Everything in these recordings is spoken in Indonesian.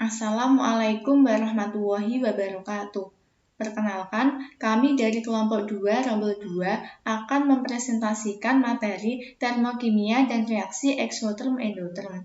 Assalamualaikum warahmatullahi wabarakatuh. Perkenalkan, kami dari kelompok 2 Rombel 2 akan mempresentasikan materi termokimia dan reaksi eksoterm-endoterm.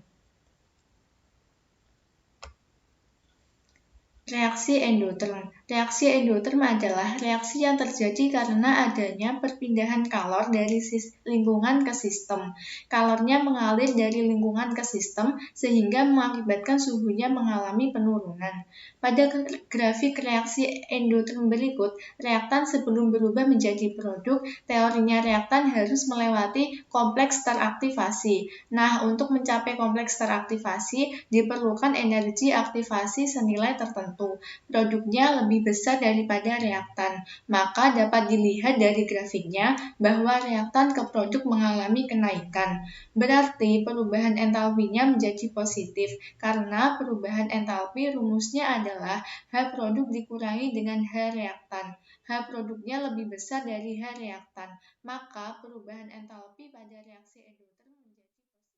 Reaksi endoterm. Reaksi endoterm adalah reaksi yang terjadi karena adanya perpindahan kalor dari lingkungan ke sistem. Kalornya mengalir dari lingkungan ke sistem sehingga mengakibatkan suhunya mengalami penurunan. Pada grafik reaksi endoterm berikut, reaktan sebelum berubah menjadi produk, teorinya reaktan harus melewati kompleks teraktivasi. Nah, untuk mencapai kompleks teraktivasi, diperlukan energi aktivasi senilai tertentu. Produknya lebih besar daripada reaktan, maka dapat dilihat dari grafiknya bahwa reaktan ke produk mengalami kenaikan. Berarti perubahan entalpinya menjadi positif, karena perubahan entalpi rumusnya adalah H produk dikurangi dengan H reaktan. H produknya lebih besar dari H reaktan, maka perubahan entalpi pada reaksi endoterm menjadi positif.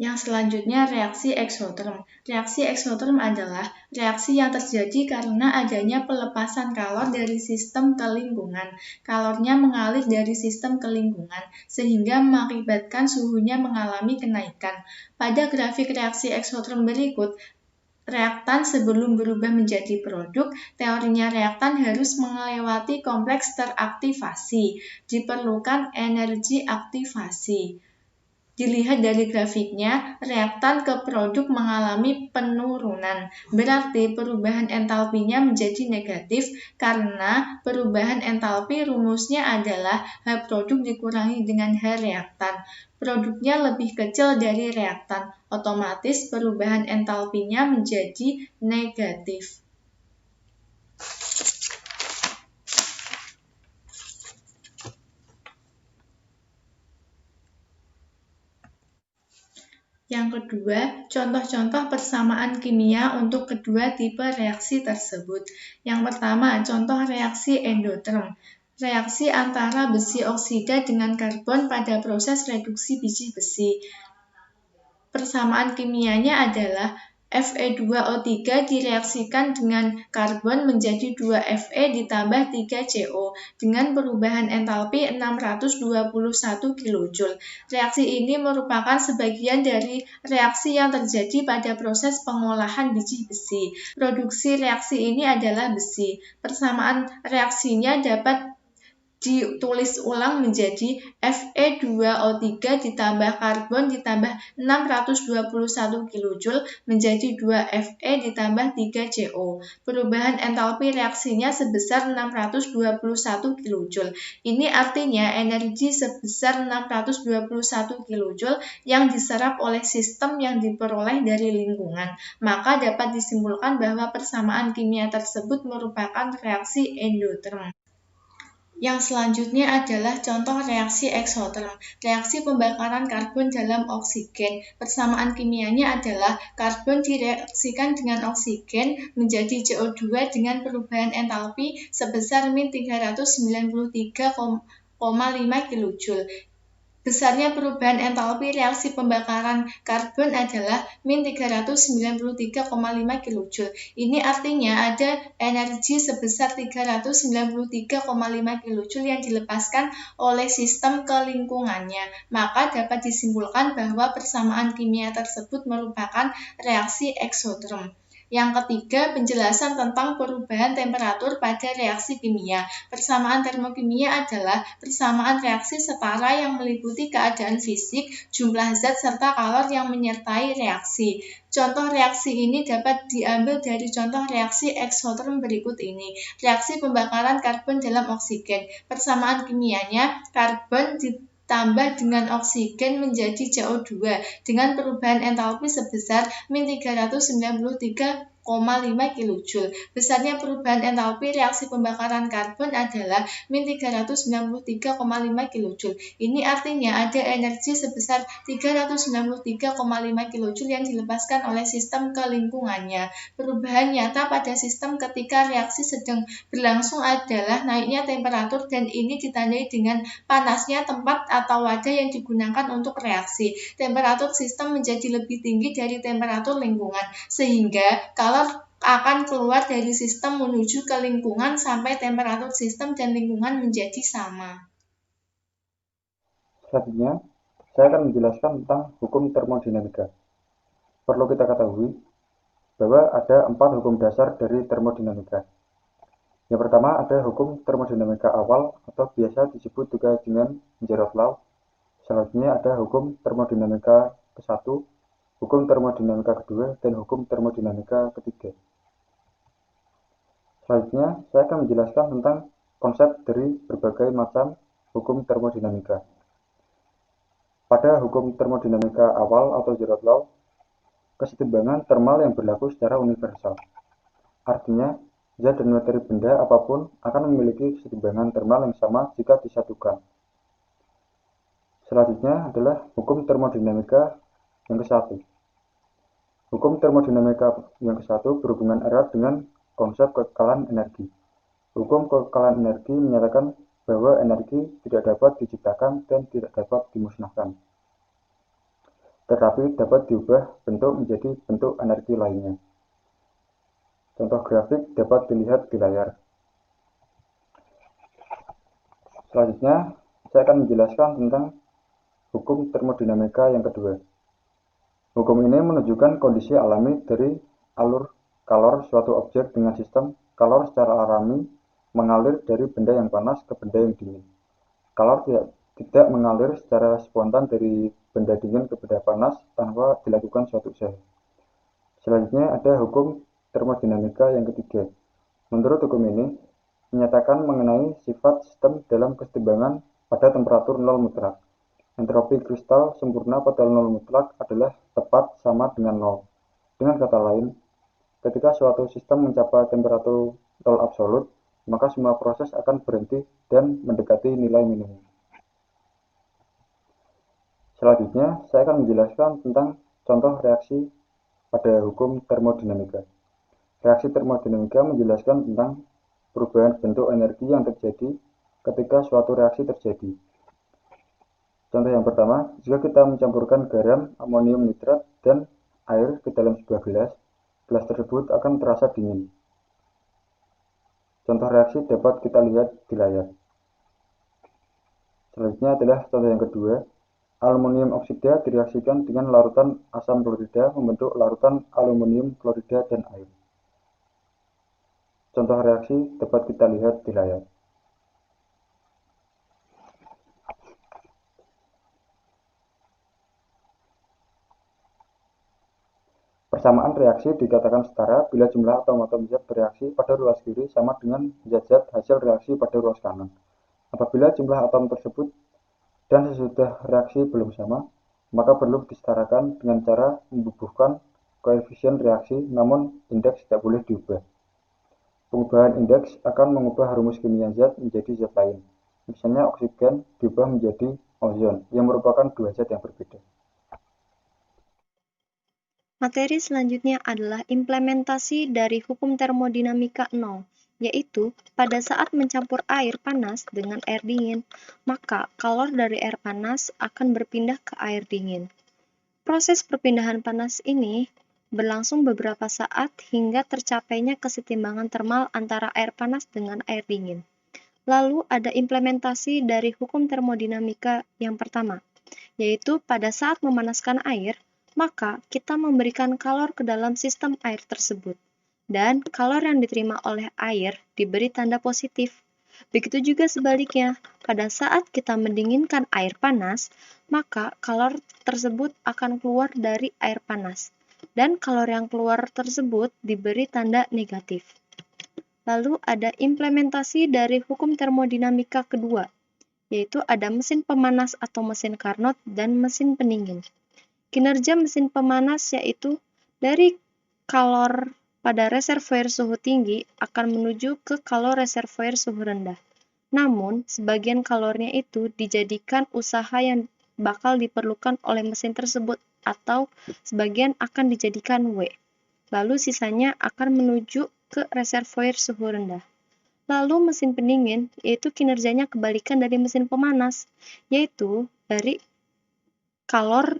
Yang selanjutnya reaksi eksoterm. Reaksi eksoterm adalah reaksi yang terjadi karena adanya pelepasan kalor dari sistem ke lingkungan. Kalornya mengalir dari sistem ke lingkungan, sehingga mengakibatkan suhunya mengalami kenaikan. Pada grafik reaksi eksoterm berikut, reaktan sebelum berubah menjadi produk, teorinya reaktan harus melewati kompleks teraktivasi. Diperlukan energi aktivasi. Dilihat dari grafiknya, reaktan ke produk mengalami penurunan. Berarti perubahan entalpinya menjadi negatif karena perubahan entalpi rumusnya adalah H produk dikurangi dengan H reaktan. Produknya lebih kecil dari reaktan, otomatis perubahan entalpinya menjadi negatif. Yang kedua, contoh-contoh persamaan kimia untuk kedua tipe reaksi tersebut. Yang pertama, contoh reaksi endoterm. Reaksi antara besi oksida dengan karbon pada proses reduksi biji besi. Persamaan kimianya adalah Fe2O3 direaksikan dengan karbon menjadi 2Fe ditambah 3CO dengan perubahan entalpi 621 kJ. Reaksi ini merupakan sebagian dari reaksi yang terjadi pada proses pengolahan biji besi. Produksi reaksi ini adalah besi. Persamaan reaksinya dapat ditulis ulang menjadi Fe2O3 ditambah karbon ditambah 621 kJ menjadi 2Fe ditambah 3CO. Perubahan entalpi reaksinya sebesar 621 kJ. Ini artinya energi sebesar 621 kJ yang diserap oleh sistem yang diperoleh dari lingkungan. Maka dapat disimpulkan bahwa persamaan kimia tersebut merupakan reaksi endoterm. Yang selanjutnya adalah contoh reaksi eksoterm, reaksi pembakaran karbon dalam oksigen. Persamaan kimianya adalah karbon direaksikan dengan oksigen menjadi CO2 dengan perubahan entalpi sebesar min 393,5 kJ. Besarnya perubahan entalpi reaksi pembakaran karbon adalah min 393,5 kJ. Ini artinya ada energi sebesar 393,5 kJ yang dilepaskan oleh sistem ke lingkungannya. Maka dapat disimpulkan bahwa persamaan kimia tersebut merupakan reaksi eksoterm. Yang ketiga, penjelasan tentang perubahan temperatur pada reaksi kimia. Persamaan termokimia adalah persamaan reaksi setara yang meliputi keadaan fisik, jumlah zat, serta kalor yang menyertai reaksi. Contoh reaksi ini dapat diambil dari contoh reaksi eksoterm berikut ini. Reaksi pembakaran karbon dalam oksigen. Persamaan kimianya, karbon ditambah dengan oksigen menjadi CO2 dengan perubahan entalpi sebesar min 393,5 kJ. Besarnya perubahan entalpi reaksi pembakaran karbon adalah min 393,5 kJ. Ini artinya ada energi sebesar 393,5 kJ yang dilepaskan oleh sistem ke lingkungannya. Perubahan nyata pada sistem ketika reaksi sedang berlangsung adalah naiknya temperatur, dan ini ditandai dengan panasnya tempat atau wadah yang digunakan untuk reaksi. Temperatur sistem menjadi lebih tinggi dari temperatur lingkungan, sehingga kalor akan keluar dari sistem menuju ke lingkungan sampai temperatur sistem dan lingkungan menjadi sama. Selanjutnya, saya akan menjelaskan tentang hukum termodinamika. Perlu kita ketahui bahwa ada 4 hukum dasar dari termodinamika. Yang pertama ada hukum termodinamika awal atau biasa disebut juga dengan Zeroth Law. Selanjutnya ada hukum termodinamika ke-1, hukum termodinamika kedua, dan hukum termodinamika ketiga. Selanjutnya, saya akan menjelaskan tentang konsep dari berbagai macam hukum termodinamika. Pada hukum termodinamika awal atau Zeroth Law, kesetimbangan termal yang berlaku secara universal. Artinya, zat dan materi benda apapun akan memiliki kesetimbangan termal yang sama jika disatukan. Selanjutnya adalah hukum termodinamika yang ke-1. Hukum termodinamika yang ke-1 berhubungan erat dengan konsep kekekalan energi. Hukum kekekalan energi menyatakan bahwa energi tidak dapat diciptakan dan tidak dapat dimusnahkan, tetapi dapat diubah bentuk menjadi bentuk energi lainnya. Contoh grafik dapat dilihat di layar. Selanjutnya, saya akan menjelaskan tentang hukum termodinamika yang kedua. Hukum ini menunjukkan kondisi alami dari alur kalor suatu objek dengan sistem kalor secara alami mengalir dari benda yang panas ke benda yang dingin. Kalor tidak mengalir secara spontan dari benda dingin ke benda panas tanpa dilakukan suatu usaha. Selanjutnya ada hukum termodinamika yang ketiga. Menurut hukum ini, menyatakan mengenai sifat sistem dalam kesetimbangan pada temperatur nol mutlak. Entropi kristal sempurna pada nol mutlak adalah tepat sama dengan nol. Dengan kata lain, ketika suatu sistem mencapai temperatur nol absolut, maka semua proses akan berhenti dan mendekati nilai minimum. Selanjutnya, saya akan menjelaskan tentang contoh reaksi pada hukum termodinamika. Reaksi termodinamika menjelaskan tentang perubahan bentuk energi yang terjadi ketika suatu reaksi terjadi. Contoh yang pertama, jika kita mencampurkan garam, amonium nitrat, dan air ke dalam sebuah gelas, gelas tersebut akan terasa dingin. Contoh reaksi dapat kita lihat di layar. Selanjutnya adalah contoh yang kedua, aluminium oksida direaksikan dengan larutan asam klorida membentuk larutan aluminium klorida dan air. Contoh reaksi dapat kita lihat di layar. Persamaan reaksi dikatakan setara bila jumlah atom-atom zat bereaksi pada ruas kiri sama dengan zat-zat hasil reaksi pada ruas kanan. Apabila jumlah atom tersebut dan sesudah reaksi belum sama, maka perlu disetarakan dengan cara membubuhkan koefisien reaksi, namun indeks tidak boleh diubah. Pengubahan indeks akan mengubah rumus kimia zat menjadi zat lain. Misalnya oksigen diubah menjadi ozon, yang merupakan dua zat yang berbeda. Materi selanjutnya adalah implementasi dari hukum termodinamika 0, yaitu pada saat mencampur air panas dengan air dingin, maka kalor dari air panas akan berpindah ke air dingin. Proses perpindahan panas ini berlangsung beberapa saat hingga tercapainya kesetimbangan termal antara air panas dengan air dingin. Lalu ada implementasi dari hukum termodinamika yang pertama, yaitu pada saat memanaskan air, maka kita memberikan kalor ke dalam sistem air tersebut, dan kalor yang diterima oleh air diberi tanda positif. Begitu juga sebaliknya, pada saat kita mendinginkan air panas, maka kalor tersebut akan keluar dari air panas, dan kalor yang keluar tersebut diberi tanda negatif. Lalu ada implementasi dari hukum termodinamika kedua, yaitu ada mesin pemanas atau mesin Carnot dan mesin pendingin. Kinerja mesin pemanas yaitu dari kalor pada reservoir suhu tinggi akan menuju ke kalor reservoir suhu rendah. Namun, sebagian kalornya itu dijadikan usaha yang bakal diperlukan oleh mesin tersebut atau sebagian akan dijadikan W. Lalu sisanya akan menuju ke reservoir suhu rendah. Lalu mesin pendingin, yaitu kinerjanya kebalikan dari mesin pemanas, yaitu dari kalor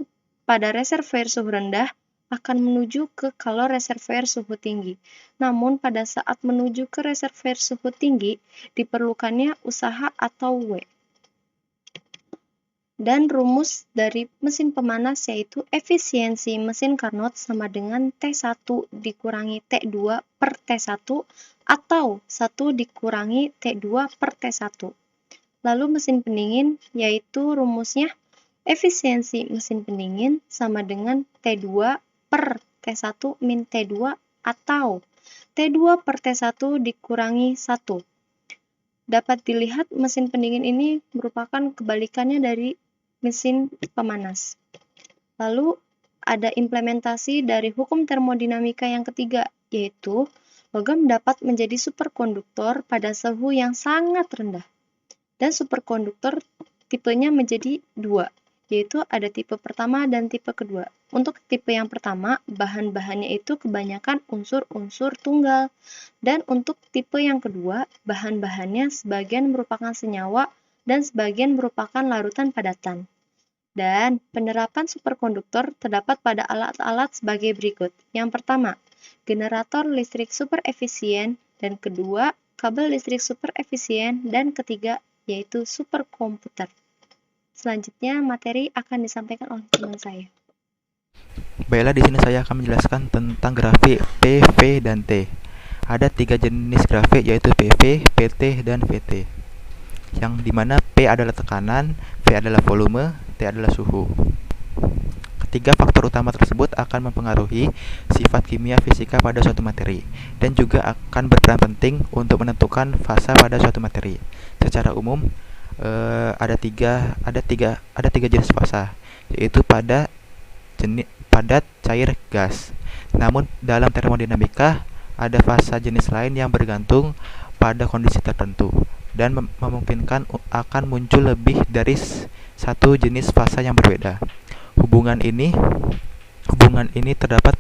pada reservoir suhu rendah akan menuju ke kalor reservoir suhu tinggi. Namun pada saat menuju ke reservoir suhu tinggi, diperlukannya usaha atau W. Dan rumus dari mesin pemanas yaitu efisiensi mesin Carnot sama dengan T1 dikurangi T2 per T1 atau 1 dikurangi T2 per T1. Lalu mesin pendingin yaitu rumusnya efisiensi mesin pendingin sama dengan T2 per T1 min T2 atau T2 per T1 dikurangi 1. Dapat dilihat mesin pendingin ini merupakan kebalikannya dari mesin pemanas. Lalu ada implementasi dari hukum termodinamika yang ketiga, yaitu logam dapat menjadi superkonduktor pada suhu yang sangat rendah. Dan superkonduktor tipenya menjadi 2, yaitu ada tipe pertama dan tipe kedua. Untuk tipe yang pertama, bahan-bahannya itu kebanyakan unsur-unsur tunggal. Dan untuk tipe yang kedua, bahan-bahannya sebagian merupakan senyawa dan sebagian merupakan larutan padatan. Dan penerapan superkonduktor terdapat pada alat-alat sebagai berikut. Yang pertama, generator listrik super efisien, dan kedua, kabel listrik super efisien, dan ketiga, yaitu superkomputer. Selanjutnya, materi akan disampaikan oleh teman saya. Baiklah, di sini saya akan menjelaskan tentang grafik P, V, dan T. Ada 3 jenis grafik yaitu PV, PT, dan VT. Yang dimana P adalah tekanan, V adalah volume, T adalah suhu. Ketiga faktor utama tersebut akan mempengaruhi sifat kimia fisika pada suatu materi dan juga akan berperan penting untuk menentukan fasa pada suatu materi. Secara umum ada tiga jenis fasa, yaitu padat, cair, gas. Namun dalam termodinamika ada fasa jenis lain yang bergantung pada kondisi tertentu dan memungkinkan akan muncul lebih dari satu jenis fasa yang berbeda. Hubungan ini terdapat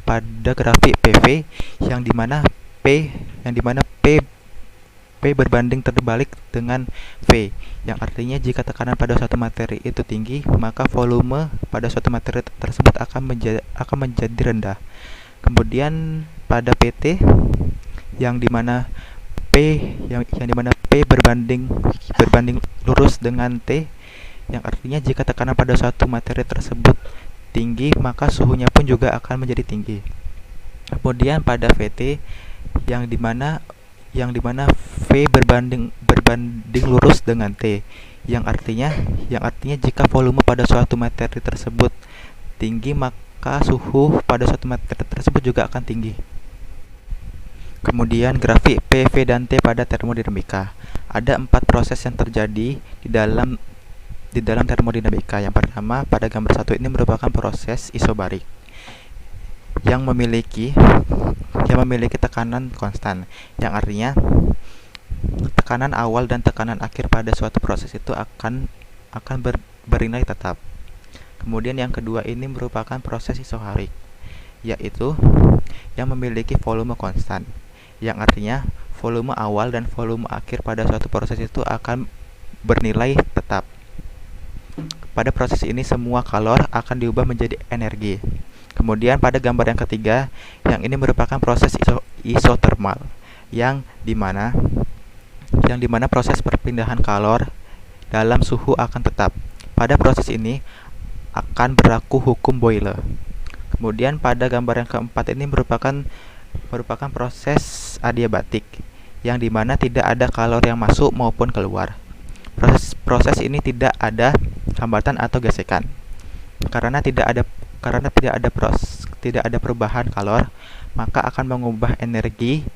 pada grafik PV yang dimana P berbanding terbalik dengan V, yang artinya jika tekanan pada suatu materi itu tinggi, maka volume pada suatu materi tersebut akan menjadi rendah. Kemudian pada PT yang dimana P berbanding lurus dengan T, yang artinya jika tekanan pada suatu materi tersebut tinggi, maka suhunya pun juga akan menjadi tinggi. Kemudian pada VT yang dimana V berbanding lurus dengan T, yang artinya jika volume pada suatu materi tersebut tinggi, maka suhu pada suatu materi tersebut juga akan tinggi. Kemudian grafik P, V, dan T pada termodinamika. Ada 4 proses yang terjadi di dalam termodinamika. Yang pertama, pada gambar 1 ini merupakan proses isobarik yang memiliki tekanan konstan, yang artinya tekanan awal dan tekanan akhir pada suatu proses itu akan bernilai tetap. Kemudian yang kedua ini merupakan proses isoharik, yaitu yang memiliki volume konstan, yang artinya volume awal dan volume akhir pada suatu proses itu akan bernilai tetap. Pada proses ini semua kalor akan diubah menjadi energi. Kemudian pada gambar yang ketiga, yang ini merupakan proses isotermal, yang dimana proses perpindahan kalor dalam suhu akan tetap. Pada proses ini akan berlaku hukum Boyle. Kemudian pada gambar yang keempat ini merupakan proses adiabatik, yang dimana tidak ada kalor yang masuk maupun keluar. Proses ini tidak ada hambatan atau gesekan. Karena tidak ada perubahan kalor, maka akan mengubah energi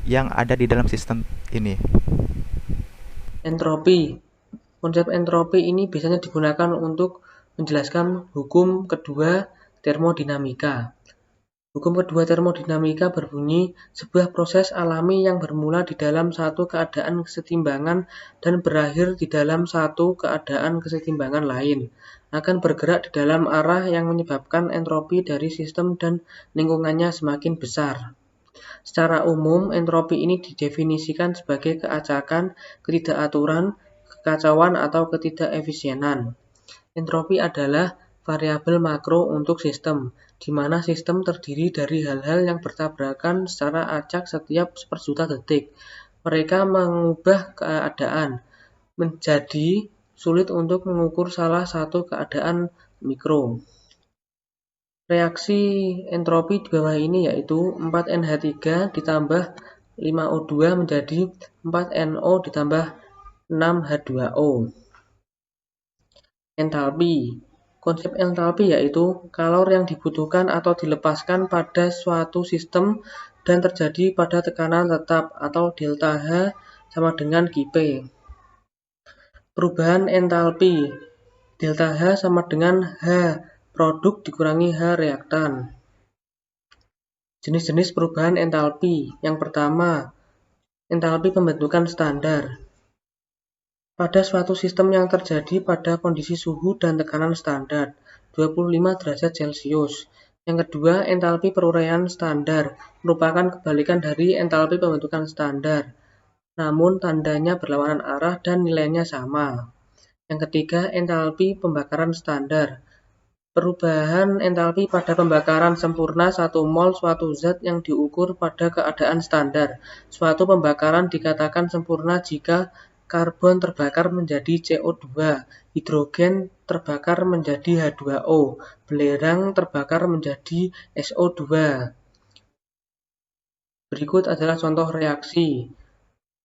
yang ada di dalam sistem ini. Entropi. Konsep entropi ini biasanya digunakan untuk menjelaskan hukum kedua termodinamika. Hukum kedua termodinamika berbunyi, sebuah proses alami yang bermula di dalam satu keadaan kesetimbangan dan berakhir di dalam satu keadaan kesetimbangan lain, akan bergerak di dalam arah yang menyebabkan entropi dari sistem dan lingkungannya semakin besar. Secara umum, entropi ini didefinisikan sebagai keacakan, ketidakaturan, kekacauan, atau ketidakefisienan. Entropi adalah variabel makro untuk sistem, di mana sistem terdiri dari hal-hal yang bertabrakan secara acak setiap seperjuta detik. Mereka mengubah keadaan menjadi sulit untuk mengukur salah satu keadaan mikro. Reaksi entropi di bawah ini yaitu 4NH3 ditambah 5O2 menjadi 4NO ditambah 6H2O. Entalpi. Konsep entalpi yaitu kalor yang dibutuhkan atau dilepaskan pada suatu sistem dan terjadi pada tekanan tetap atau delta H sama dengan Qp. Perubahan entalpi. Delta H sama dengan H produk dikurangi H reaktan. Jenis-jenis perubahan entalpi. Yang pertama, entalpi pembentukan standar. Pada suatu sistem yang terjadi pada kondisi suhu dan tekanan standar 25 derajat Celcius. Yang kedua, entalpi peruraian standar merupakan kebalikan dari entalpi pembentukan standar, namun tandanya berlawanan arah dan nilainya sama. Yang ketiga, entalpi pembakaran standar. Perubahan entalpi pada pembakaran sempurna 1 mol suatu zat yang diukur pada keadaan standar. Suatu pembakaran dikatakan sempurna jika karbon terbakar menjadi CO2, hidrogen terbakar menjadi H2O, belerang terbakar menjadi SO2. Berikut adalah contoh reaksi.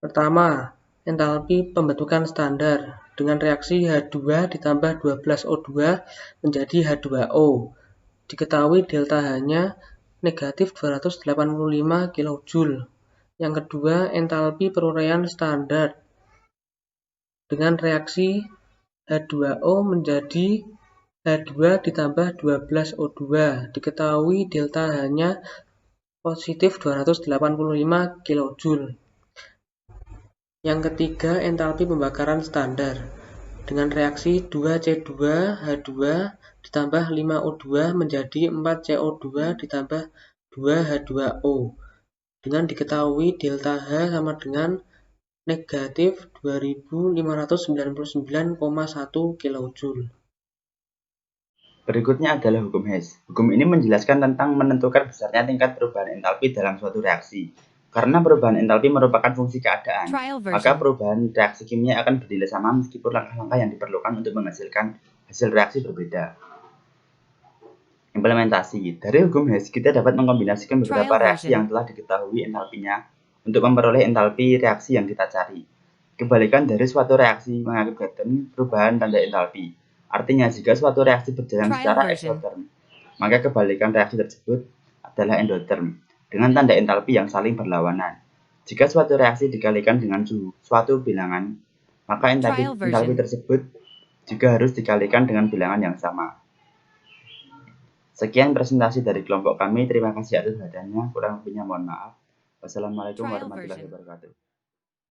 Pertama, entalpi pembentukan standar dengan reaksi H2 ditambah 12O2 menjadi H2O. Diketahui delta H-nya negatif 285 kJ. Yang kedua, entalpi peruraian standar dengan reaksi H2O menjadi H2 ditambah 12O2. Diketahui delta H-nya positif 285 kJ. Yang ketiga, entalpi pembakaran standar dengan reaksi 2C2H2 ditambah 5O2 menjadi 4CO2 ditambah 2H2O. Dengan diketahui delta H sama dengan negatif 2599,1 kJ. Berikutnya adalah hukum Hess. Hukum ini menjelaskan tentang menentukan besarnya tingkat perubahan entalpi dalam suatu reaksi. Karena perubahan entalpi merupakan fungsi keadaan, maka perubahan reaksi kimia akan bernilai sama meskipun langkah-langkah yang diperlukan untuk menghasilkan hasil reaksi berbeda. Implementasi. Dari hukum Hess, kita dapat mengkombinasikan beberapa reaksi yang telah diketahui entalpinya untuk memperoleh entalpi reaksi yang kita cari. Kebalikan dari suatu reaksi mengakibatkan perubahan tanda entalpi. Artinya, jika suatu reaksi berjalan secara eksoterm, maka kebalikan reaksi tersebut adalah endoterm, dengan tanda entalpi yang saling berlawanan. Jika suatu reaksi dikalikan dengan suatu bilangan, maka entalpi tersebut juga harus dikalikan dengan bilangan yang sama. Sekian presentasi dari kelompok kami. Terima kasih atas perhatiannya. Kurang lebihnya mohon maaf. Wassalamualaikum warahmatullahi wabarakatuh.